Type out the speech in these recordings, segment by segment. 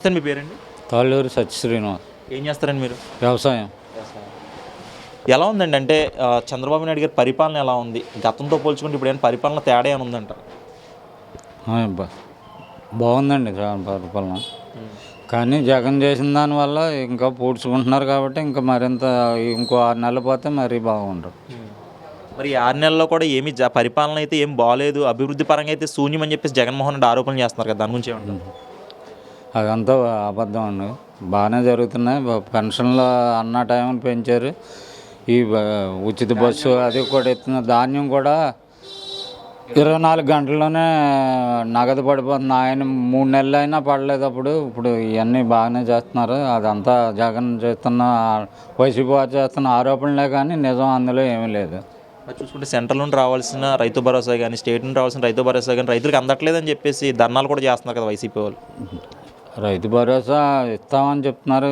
Sir మీ పేరండి? తాళ్ళూరు సత్య శ్రీనివాస్. ఏం చేస్తారండి మీరు? వ్యవసాయం. ఎలా ఉందండి? అంటే చంద్రబాబు నాయుడు గారి పరిపాలన ఎలా ఉంది? గతంతో పోల్చుకుంటే ఇప్పుడు ఏమైనా పరిపాలన తేడా ఏమైనా ఉందంటారా? బాగుందండి పరిపాలన. కానీ జగన్ చేసిన దానివల్ల ఇంకా పూడ్చుకుంటున్నారు కాబట్టి ఇంకా మరింత ఇంకో 6 నెలలు పోతే మరీ బాగుంటుంది. మరి ఈ 6 నెలల్లో కూడా ఏమి పరిపాలన అయితే ఏం బాగాలేదు, అభివృద్ధి పరంగా అయితే శూన్యం అని చెప్పేసి జగన్మోహన్ రెడ్డి ఆరోపణలు చేస్తున్నారు కదా, దాని గురించి ఏమంటారు? అదంతా అబద్ధం అండి. బాగానే జరుగుతున్నాయి. పెన్షన్లు అన్న టైంని పెంచారు. ఈ ఉచిత బస్సు అది కూడా ఇస్తున్న ధాన్యం కూడా 24 గంటల్లోనే నగదు పడిపోతుంది. ఆయన 3 నెలలు అయినా పడలేదు అప్పుడు. ఇప్పుడు ఇవన్నీ బాగానే చేస్తున్నారు. అదంతా జగన్ చేస్తున్న వైసీపీ వారు చేస్తున్న ఆరోపణలే కానీ నిజం అందులో ఏమీ లేదు. అది చూసుకుంటే సెంట్రల్ నుండి రావాల్సిన రైతు భరోసా కానీ, స్టేట్ నుండి రావాల్సిన రైతు భరోసా కానీ రైతులకు అందట్లేదని చెప్పేసి ధర్నాలు కూడా చేస్తున్నారు కదా వైసీపీ వాళ్ళు. రైతు భరోసా ఇస్తామని చెప్తున్నారు.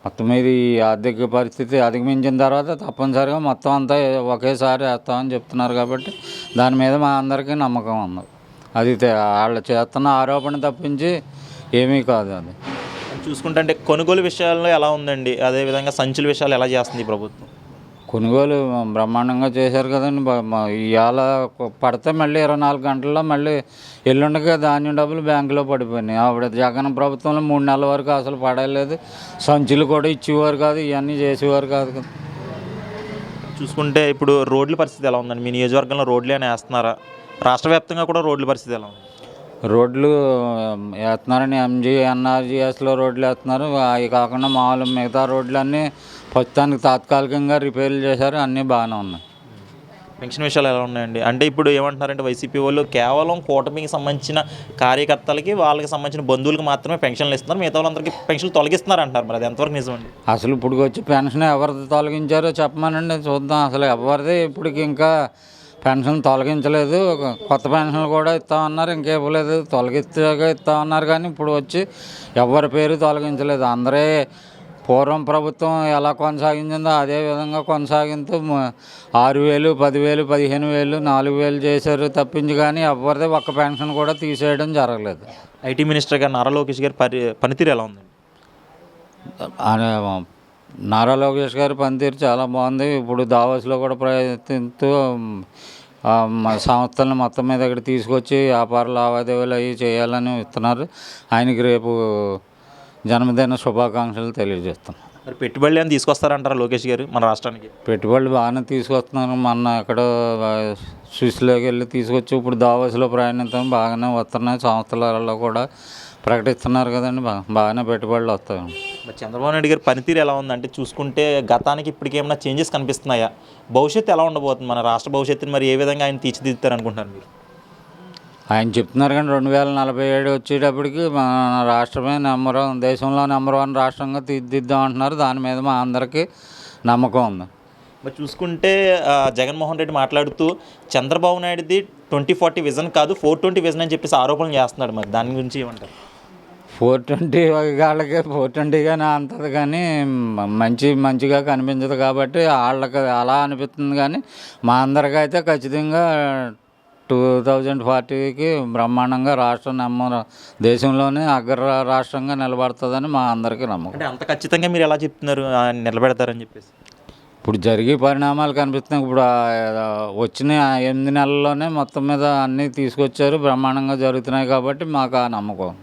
మొత్తం మీద ఈ ఆర్థిక పరిస్థితి అధిగమించిన తర్వాత తప్పనిసరిగా మొత్తం అంతా ఒకేసారి వేస్తామని చెప్తున్నారు కాబట్టి దాని మీద మా అందరికీ నమ్మకం ఉంది. అది వాళ్ళు చేస్తున్న ఆరోపణ తప్పించి ఏమీ కాదు. అది చూసుకుంటే అంటే కొనుగోలు విషయాల్లో ఎలా ఉందండి? అదేవిధంగా సంచుల విషయాలు ఎలా చేస్తుంది ఈ ప్రభుత్వం? కొనుగోలు బ్రహ్మాండంగా చేశారు కదండి. ఇవాళ పడితే మళ్ళీ 24 గంటల్లో మళ్ళీ ఎల్లుండగా ధాన్యం డబ్బులు బ్యాంకులో పడిపోయినాయి. ఆవిడ జగన్ ప్రభుత్వంలో 3 నెలల వరకు అసలు పడలేదు. సంచులు కూడా ఇచ్చేవారు కాదు, ఇవన్నీ చేసేవారు కాదు కదా. చూసుకుంటే ఇప్పుడు రోడ్ల పరిస్థితి ఎలా ఉందండి? మీ నియోజకవర్గంలో రోడ్లు అని వేస్తున్నారా? రాష్ట్ర వ్యాప్తంగా కూడా రోడ్ల పరిస్థితి ఎలా ఉంది? రోడ్లు వేస్తున్నారని ఎన్ఆర్జీఎస్లో రోడ్లు వేస్తున్నారు. అవి కాకుండా మామూలు మిగతా రోడ్లన్నీ ప్రస్తుతానికి తాత్కాలికంగా రిపేర్లు చేశారు. అన్నీ బాగానే ఉన్నాయి. పెన్షన్ విషయాలు ఎలా ఉన్నాయండి? అంటే ఇప్పుడు ఏమంటున్నారంటే వైసీపీ వాళ్ళు కేవలం కూటమికి సంబంధించిన కార్యకర్తలకి, వాళ్ళకి సంబంధించిన బంధువులకు మాత్రమే పెన్షన్లు ఇస్తున్నారు, మిగతా వాళ్ళందరికీ పెన్షన్లు తొలగిస్తున్నారు అంటారు. మరి అది ఎంతవరకు నిజమండి? అసలు ఇప్పుడు వచ్చి పెన్షన్ ఎవరిది తొలగించారో చెప్పమానండి చూద్దాం. అసలు ఎవరిది ఇప్పటికి ఇంకా పెన్షన్ తొలగించలేదు. కొత్త పెన్షన్లు కూడా ఇస్తామన్నారు, ఇంకా ఇవ్వలేదు. తొలగిస్తాగా ఇస్తామన్నారు కానీ ఇప్పుడు వచ్చి ఎవరి పేరు తొలగించలేదు. అందరే పూర్వం ప్రభుత్వం ఎలా కొనసాగించిందో అదే విధంగా కొనసాగించు 6,000, 10,000, 15,000, 4,000 చేశారు తప్పించి కానీ ఎవరిదే ఒక్క పెన్షన్ కూడా తీసేయడం జరగలేదు. ఐటీ మినిస్టర్ గారు నారా లోకేష్ గారి పనితీరు ఎలా ఉంది? నారా లోకేష్ గారి పనితీరు చాలా బాగుంది. ఇప్పుడు దావోస్లో కూడా ప్రయత్నిస్తూ సంస్థలను మొత్తం మీద ఇక్కడ తీసుకొచ్చి వ్యాపార లావాదేవీలు అవి చేయాలని ఇస్తున్నారు. ఆయనకి రేపు జన్మదిన శుభాకాంక్షలు తెలియజేస్తున్నాం. మరి పెట్టుబడులు ఏమైనా తీసుకొస్తారంటారా లోకేష్ గారు మన రాష్ట్రానికి? పెట్టుబడులు బాగానే తీసుకొస్తున్నారు. మొన్న ఎక్కడో స్విస్లోకి వెళ్ళి తీసుకొచ్చి ఇప్పుడు దావోస్లో ప్రయాణిస్తాం బాగానే వస్తున్నాయి. సంస్థలలో కూడా ప్రకటిస్తున్నారు కదండి. బాగానే పెట్టుబడులు వస్తాయి. మరి చంద్రబాబు నాయుడు గారి పనితీరు ఎలా ఉందంటే చూసుకుంటే గతానికి ఇప్పటికి ఏమైనా చేంజెస్ కనిపిస్తున్నాయా? భవిష్యత్తు ఎలా ఉండబోతుంది? మన రాష్ట్ర భవిష్యత్తుని మరి ఏ విధంగా ఆయన తీర్చిదిద్దుతారు అనుకుంటున్నారు మీరు? ఆయన చెప్తున్నారు కానీ 2047 వచ్చేటప్పటికి మన రాష్ట్రమే దేశంలో నెంబర్ 1 రాష్ట్రంగా తీర్చిదిద్దాం అంటున్నారు. దాని మీద మా అందరికీ నమ్మకం ఉంది. మరి చూసుకుంటే జగన్మోహన్ రెడ్డి మాట్లాడుతూ చంద్రబాబు నాయుడుది 2040 విజన్ కాదు 420 విజన్ అని చెప్పేసి ఆరోపణలు చేస్తున్నాడు. మరి దాని గురించి ఏమంటారు? 420 వాళ్ళకి 420గానే అంతది కానీ మంచిగా కనిపించదు కాబట్టి వాళ్ళకి అలా అనిపిస్తుంది. కానీ మా అందరికీ అయితే ఖచ్చితంగా 2040కి బ్రహ్మాండంగా రాష్ట్రం దేశంలోనే అగ్ర రాష్ట్రంగా నిలబడుతుందని మా అందరికీ నమ్మకం. అంటే అంత ఖచ్చితంగా మీరు ఎలా చెప్తున్నారు నిలబెడతారని చెప్పేసి? ఇప్పుడు జరిగే పరిణామాలు కనిపిస్తున్నాయి. ఇప్పుడు వచ్చిన 8 నెలల్లోనే మొత్తం మీద అన్నీ తీసుకొచ్చారు, బ్రహ్మాండంగా జరుగుతున్నాయి కాబట్టి మాకు ఆ నమ్మకం.